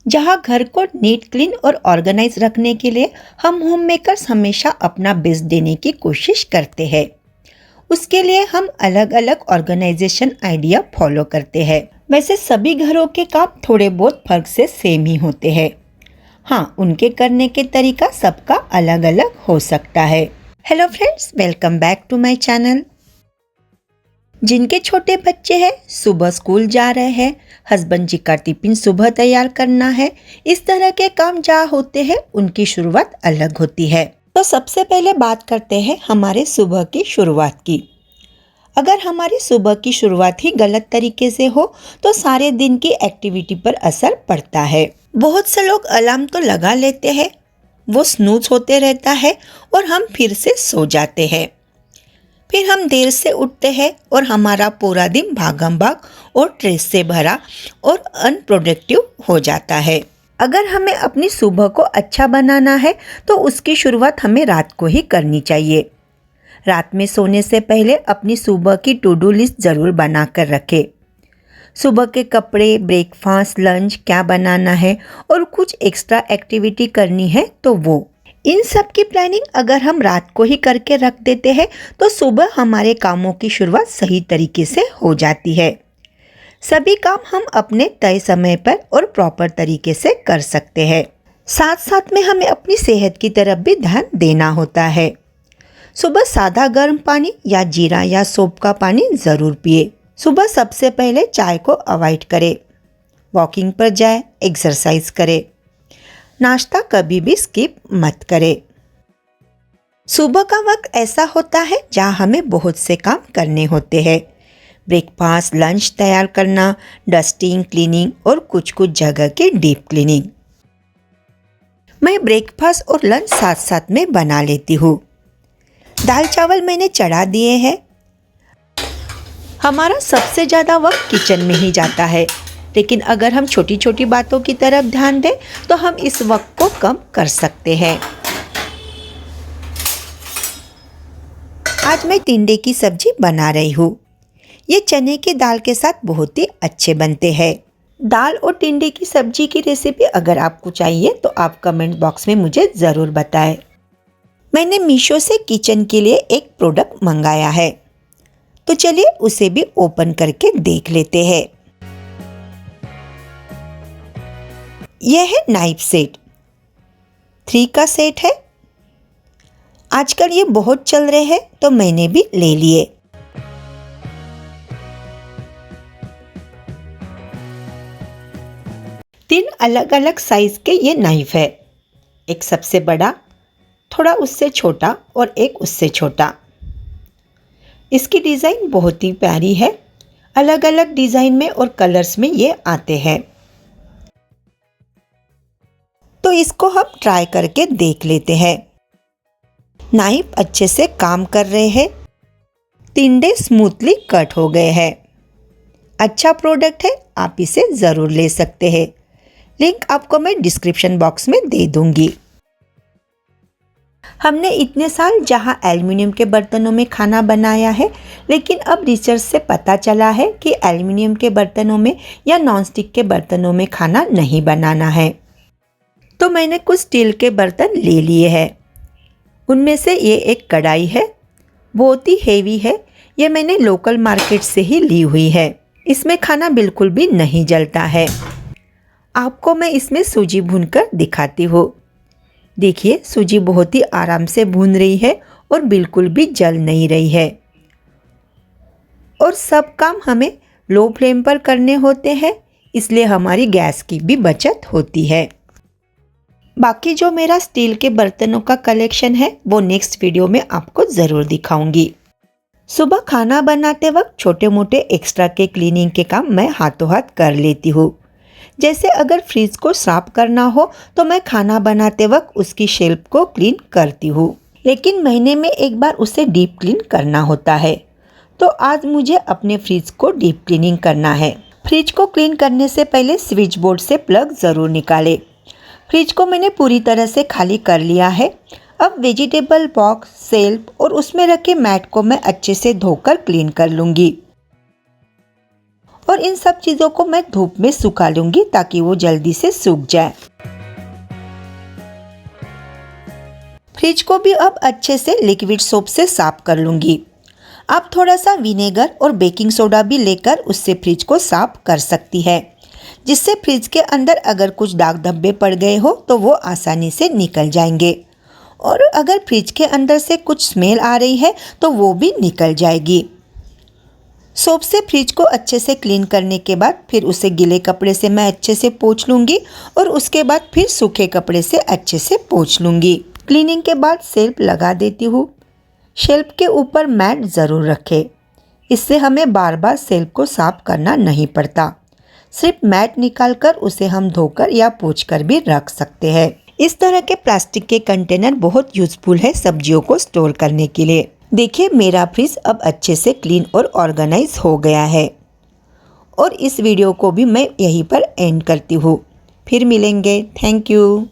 जहाँ घर को नीट क्लीन और ऑर्गेनाइज रखने के लिए हम होम मेकर्स हमेशा अपना बेस्ट देने की कोशिश करते हैं। उसके लिए हम अलग अलग ऑर्गेनाइजेशन आइडिया फॉलो करते हैं। वैसे सभी घरों के काम थोड़े बहुत फर्क से सेम ही होते हैं। हाँ, उनके करने के तरीका सबका अलग अलग हो सकता है। Hello friends, welcome back to my channel. जिनके छोटे बच्चे हैं, सुबह स्कूल जा रहे हैं, हस्बैंड जी का टिफिन सुबह तैयार करना है, इस तरह के काम जहाँ होते हैं उनकी शुरुआत अलग होती है। तो सबसे पहले बात करते हैं हमारे सुबह की शुरुआत की। अगर हमारी सुबह की शुरुआत ही गलत तरीके से हो तो सारे दिन की एक्टिविटी पर असर पड़ता है। बहुत से लोग अलार्म तो लगा लेते हैं, वो स्नूज होते रहता है और हम फिर से सो जाते हैं। फिर हम देर से उठते हैं और हमारा पूरा दिन भागम भाग और स्ट्रेस से भरा और अनप्रोडक्टिव हो जाता है। अगर हमें अपनी सुबह को अच्छा बनाना है तो उसकी शुरुआत हमें रात को ही करनी चाहिए। रात में सोने से पहले अपनी सुबह की टू डू लिस्ट ज़रूर बना कर रखें। सुबह के कपड़े, ब्रेकफास्ट, लंच क्या बनाना है और कुछ एक्स्ट्रा एक्टिविटी करनी है तो वो। इन सब की प्लानिंग अगर हम रात को ही करके रख देते हैं तो सुबह हमारे कामों की शुरुआत सही तरीके से हो जाती है। सभी काम हम अपने तय समय पर और प्रॉपर तरीके से कर सकते हैं। साथ साथ में हमें अपनी सेहत की तरफ भी ध्यान देना होता है। सुबह सादा गर्म पानी या जीरा या सौंफ का पानी ज़रूर पिए। सुबह सबसे पहले चाय को अवॉइड करें। वॉकिंग पर जाए, एक्सरसाइज करें। नाश्ता कभी भी स्किप मत करें। सुबह का वक्त ऐसा होता है जहाँ हमें बहुत से काम करने होते हैं। ब्रेकफास्ट, लंच तैयार करना, डस्टिंग, क्लीनिंग और कुछ जगह की डीप क्लीनिंग। मैं ब्रेकफास्ट और लंच साथ साथ में बना लेती हूँ। दाल चावल मैंने चढ़ा दिए हैं। हमारा सबसे ज़्यादा वक्त किचन में ही जाता है, लेकिन अगर हम छोटी छोटी बातों की तरफ ध्यान दें तो हम इस वक्त को कम कर सकते हैं। आज मैं टिंडे की सब्जी बना रही हूँ। ये चने की दाल के साथ बहुत ही अच्छे बनते हैं। दाल और टिंडे की सब्जी की रेसिपी अगर आपको चाहिए तो आप कमेंट बॉक्स में मुझे ज़रूर बताएं। मैंने मीशो से किचन के लिए एक प्रोडक्ट मंगाया है, तो चलिए उसे भी ओपन करके देख लेते हैं। यह है नाइफ सेट। 3 का सेट है। आजकल ये बहुत चल रहे हैं तो मैंने भी ले लिए। तीन अलग अलग साइज के ये नाइफ है। एक सबसे बड़ा, थोड़ा उससे छोटा और एक उससे छोटा। इसकी डिज़ाइन बहुत ही प्यारी है। अलग अलग डिज़ाइन में और कलर्स में ये आते हैं, तो इसको हम ट्राई करके देख लेते हैं। नाइफ अच्छे से काम कर रहे हैं। टिंडे स्मूथली कट हो गए हैं। अच्छा प्रोडक्ट है, आप इसे ज़रूर ले सकते हैं। लिंक आपको मैं डिस्क्रिप्शन बॉक्स में दे दूंगी। हमने इतने साल जहां एल्युमिनियम के बर्तनों में खाना बनाया है, लेकिन अब रिसर्च से पता चला है कि एल्युमिनियम के बर्तनों में या नॉनस्टिक के बर्तनों में खाना नहीं बनाना है। तो मैंने कुछ स्टील के बर्तन ले लिए हैं। उनमें से ये एक कढ़ाई है, बहुत ही हेवी है। ये मैंने लोकल मार्केट से ही ली हुई है। इसमें खाना बिल्कुल भी नहीं जलता है। आपको मैं इसमें सूजी भूनकर दिखाती हूँ। देखिए, सूजी बहुत ही आराम से भून रही है और बिल्कुल भी जल नहीं रही है। और सब काम हमें लो फ्लेम पर करने होते हैं, इसलिए हमारी गैस की भी बचत होती है। बाकी जो मेरा स्टील के बर्तनों का कलेक्शन है वो नेक्स्ट वीडियो में आपको ज़रूर दिखाऊंगी। सुबह खाना बनाते वक्त छोटे मोटे एक्स्ट्रा के क्लीनिंग के काम मैं हाथों हाथ कर लेती हूँ। जैसे अगर फ्रिज को साफ करना हो तो मैं खाना बनाते वक्त उसकी शेल्फ को क्लीन करती हूँ, लेकिन महीने में एक बार उसे डीप क्लीन करना होता है। तो आज मुझे अपने फ्रिज को डीप क्लीनिंग करना है। फ्रिज को क्लीन करने से पहले स्विच बोर्ड से प्लग ज़रूर निकालें। फ्रिज को मैंने पूरी तरह से खाली कर लिया है। अब वेजिटेबल बॉक्स, सेल्फ और उसमें रखे मैट को मैं अच्छे से धोकर क्लीन कर लूँगी। और इन सब चीज़ों को मैं धूप में सुखा लूँगी ताकि वो जल्दी से सूख जाए। फ्रिज को भी अब अच्छे से लिक्विड सोप से साफ कर लूँगी। आप थोड़ा सा विनेगर और बेकिंग सोडा भी लेकर उससे फ्रिज को साफ कर सकती है, जिससे फ्रिज के अंदर अगर कुछ दाग धब्बे पड़ गए हो तो वो आसानी से निकल जाएंगे, और अगर फ्रिज के अंदर से कुछ स्मेल आ रही है तो वो भी निकल जाएगी। सोप से फ्रिज को अच्छे से क्लीन करने के बाद फिर उसे गीले कपड़े से मैं अच्छे से पोंछ लूँगी और उसके बाद फिर सूखे कपड़े से अच्छे से पोंछ लूँगी। क्लीनिंग के बाद शेल्फ लगा देती हूँ। शेल्फ के ऊपर मैट ज़रूर रखें, इससे हमें बार बार शेल्फ को साफ करना नहीं पड़ता। सिर्फ मैट निकालकर उसे हम धोकर या पोंछकर भी रख सकते हैं। इस तरह के प्लास्टिक के कंटेनर बहुत यूजफुल है सब्जियों को स्टोर करने के लिए। देखिए मेरा फ्रिज अब अच्छे से क्लीन और ऑर्गेनाइज हो गया है। और इस वीडियो को भी मैं यहीं पर एंड करती हूँ। फिर मिलेंगे। Thank you.